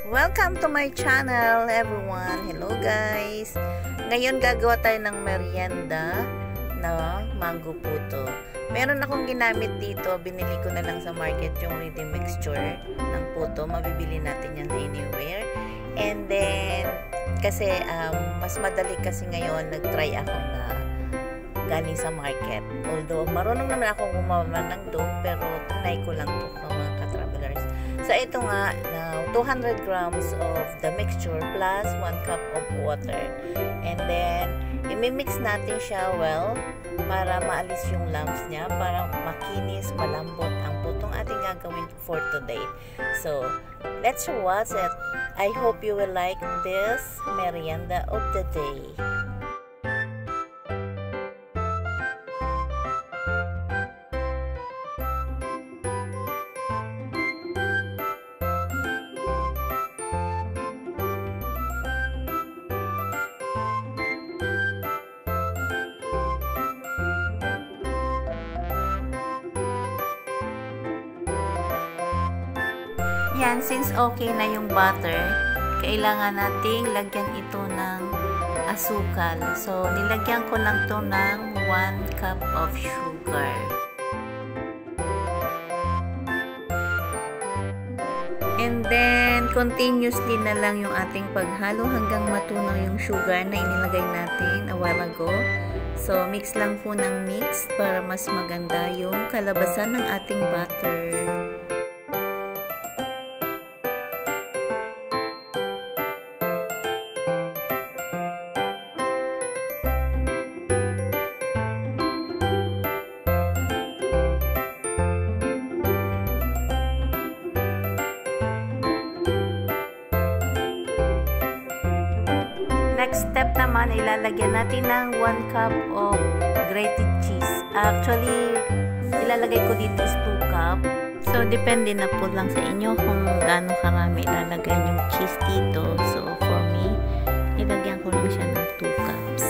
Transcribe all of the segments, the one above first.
Welcome to my channel, everyone. Hello guys. Ngayon gagawa tayo ng merienda na mango puto. Meron akong ginamit dito, binili ko na lang sa market yung ready mixture ng puto. Mabibili natin yan anywhere. And then kasi mas madali kasi ngayon nag-try ako na galing sa market. Although marunong naman ako gumawa ng dough, pero try ko lang to ng mga ka-travelers. So ito nga, 200 grams of the mixture plus 1 cup of water. And then i-mix natin siya well para maalis yung lumps niya, para makinis, malambot ang putong ating gagawin for today. So let's watch it. I hope you will like this merienda of the day. Yan, since okay na yung butter, kailangan nating lagyan ito ng asukal. So, nilagyan ko lang to ng 1 cup of sugar. And then, continuously na lang yung ating paghalo hanggang matunaw yung sugar na inilagay natin a while ago. So, mix lang po ng mix para mas maganda yung kalabasan ng ating butter. Next step naman, ilalagyan natin ng 1 cup of grated cheese. Actually, ilalagay ko dito is 2 cup. So, depende na po lang sa inyo kung gaano karami ilalagay yung cheese dito. So, for me, ilagyan ko lang siya ng 2 cups.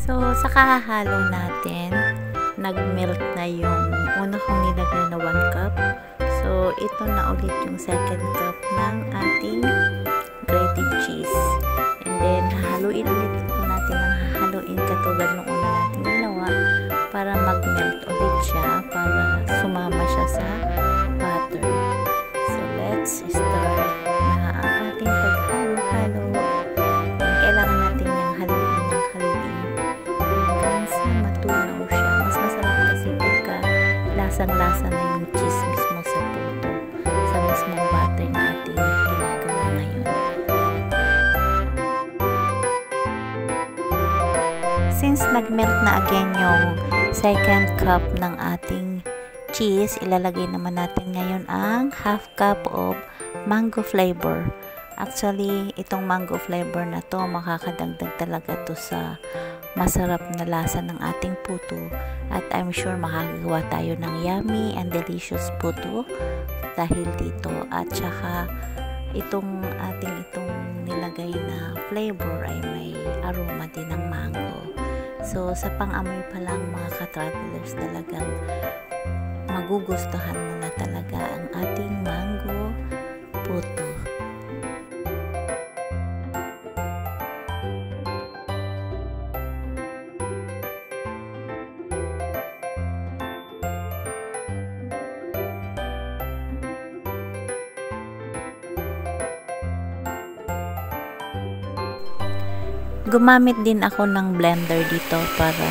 So, sa kahahalo natin, nag-melt na yung una kong nilagay na 1 cup. So, ito na ulit yung second cup ng ating grated cheese. And then, hahaluin ulit natin ng hahaluin katulad ng una natin ginawa para mag-melt ulit siya, para sumama siya sa butter. So, let's start na ang ating paghalo-halo. Kailangan natin yung haluin ng haluin hanggang sa matunaw siya. Mas masarap kasi pagka lasang-lasa na yung cheese mismo sa puto, sa mismong butter na ating ginagawa ngayon. Since nag-melt na again yung second cup ng ating cheese, ilalagay naman natin ngayon ang half cup of mango flavor. Actually, itong mango flavor na to, makakadagdag talaga to sa masarap na lasa ng ating puto. At I'm sure makakagawa tayo ng yummy and delicious puto dahil dito. At saka, itong nilagay na flavor ay may aroma din ng mango. So, sa pang-amoy pa lang mga ka-travelers, talagang magugustuhan mo na talaga ang ating mango puto. Gumamit din ako ng blender dito para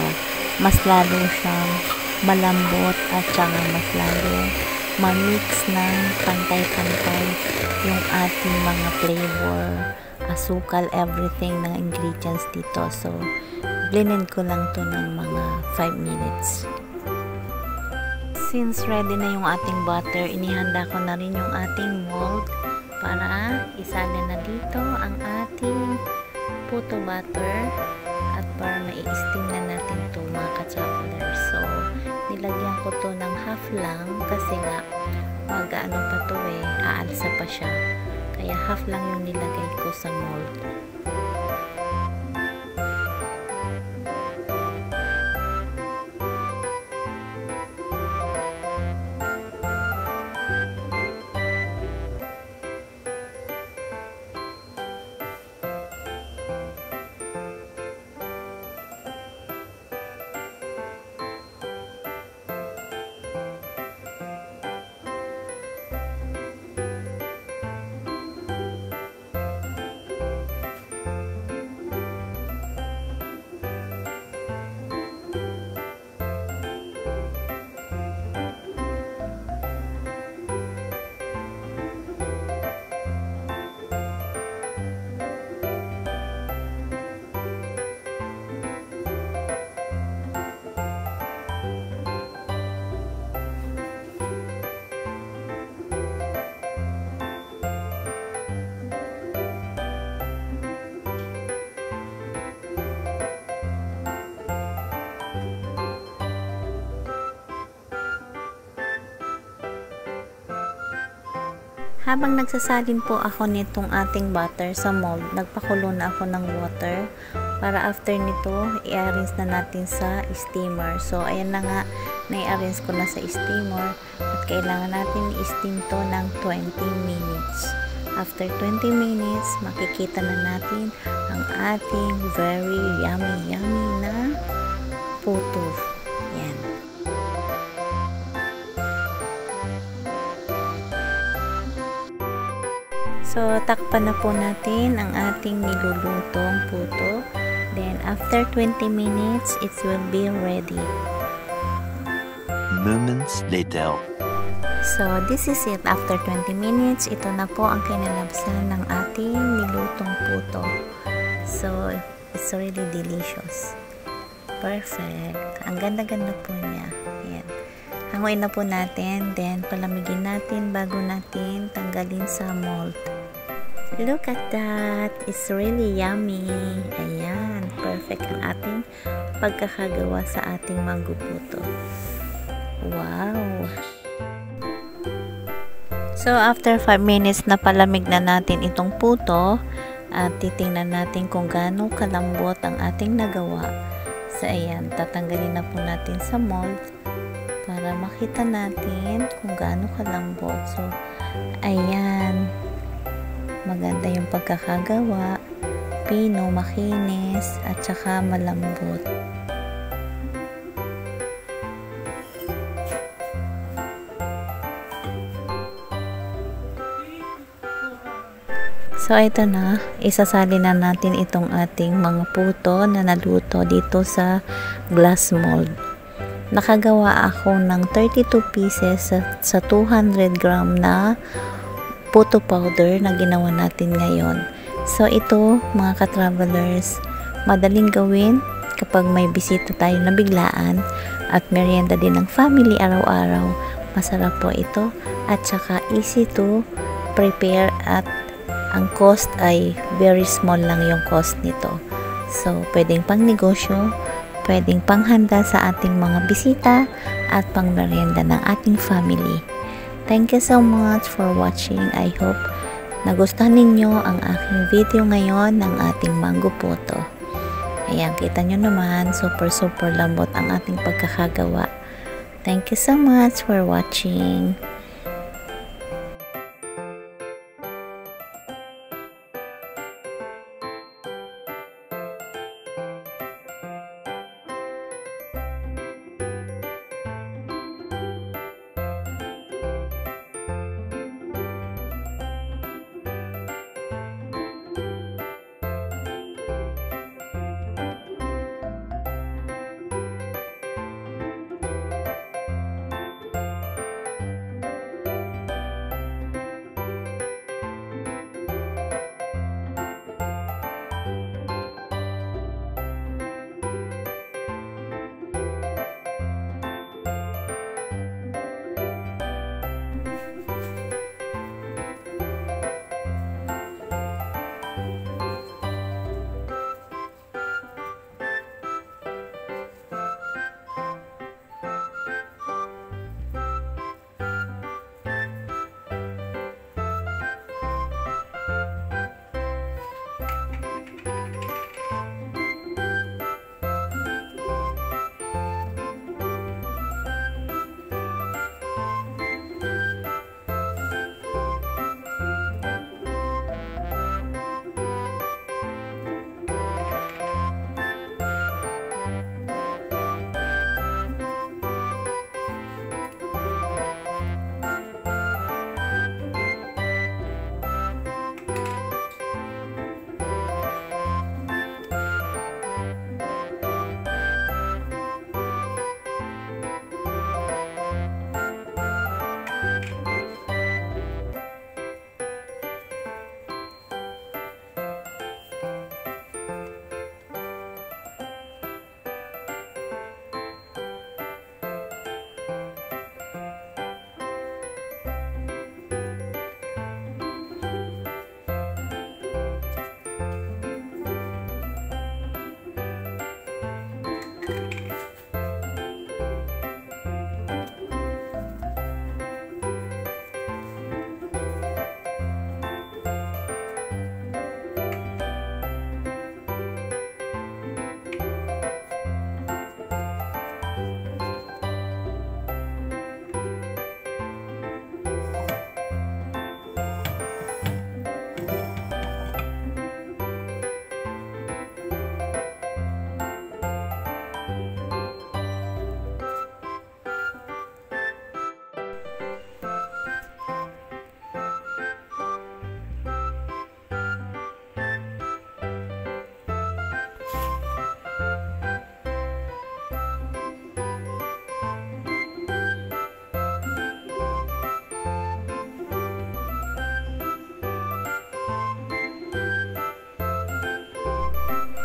mas lalo siyang malambot at saka mas lalo ma-mix ng pantay-pantay yung ating mga flavor, asukal, everything ng ingredients dito. So, blendin ko lang to ng mga 5 minutes. Since ready na yung ating butter, inihanda ko na rin yung ating mold para isalin na dito ang ating puto butter at para mai-steam na natin to mga ka-travelers. So, nilagyan ko to ng half lang kasi nga mag-ano pa to aalsa pa siya. Kaya half lang yung nilagay ko sa mold. Habang nagsasalin po ako nitong ating butter sa mold, nagpakulo na ako ng water para after nito, i-arrange na natin sa steamer. So, ayan na nga, na-i-arrange ko na sa steamer at kailangan natin i-steam to ng 20 minutes. After 20 minutes, makikita na natin ang ating very yummy na puto. Yan. So, takpan na po natin ang ating nilulutong puto. Then, after 20 minutes, it will be ready. Moments later. So, this is it. After 20 minutes, ito na po ang kinalabsan ng ating nilutong puto. So, it's really delicious. Perfect. Ang ganda-ganda po niya. Ayan. Hanguin na po natin. Then, palamigin natin bago natin tanggalin sa mold. Look at that! It's really yummy! Ayan, perfect ang ating pagkakagawa sa ating mango puto. Wow! So, after 5 minutes na palamig na natin itong puto at titingnan natin kung gaano kalambot ang ating nagawa. So, ayan, tatanggalin na po natin sa mold para makita natin kung gaano kalambot. So, ayan. Maganda yung pagkakagawa, pino, makinis, at saka malambot. So, ito na, isasali na natin itong ating mga puto na naluto dito sa glass mold. Nakagawa ako ng 32 pieces sa 200 gram na puto powder na ginawa natin ngayon. So, ito mga ka-travelers, madaling gawin kapag may bisita tayo na biglaan at merienda din ng family araw-araw. Masarap po ito at saka easy to prepare at ang cost ay very small lang yung cost nito. So, pwedeng pang negosyo, pwedeng panghanda sa ating mga bisita at pang merienda ng ating family. Thank you so much for watching. I hope nagustuhan ninyo ang aking video ngayon ng ating mango puto. Ayan, kita nyo naman, super lambot ang ating pagkakagawa. Thank you so much for watching.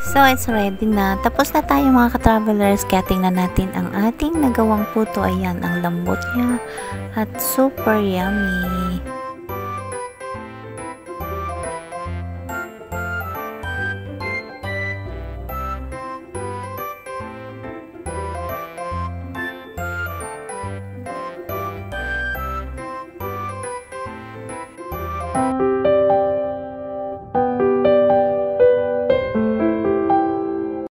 So, it's ready na. Tapos na tayo mga ka-travelers. Kaya tingnan natin ang ating nagawang puto. Ayan, ang lambot niya. At super yummy.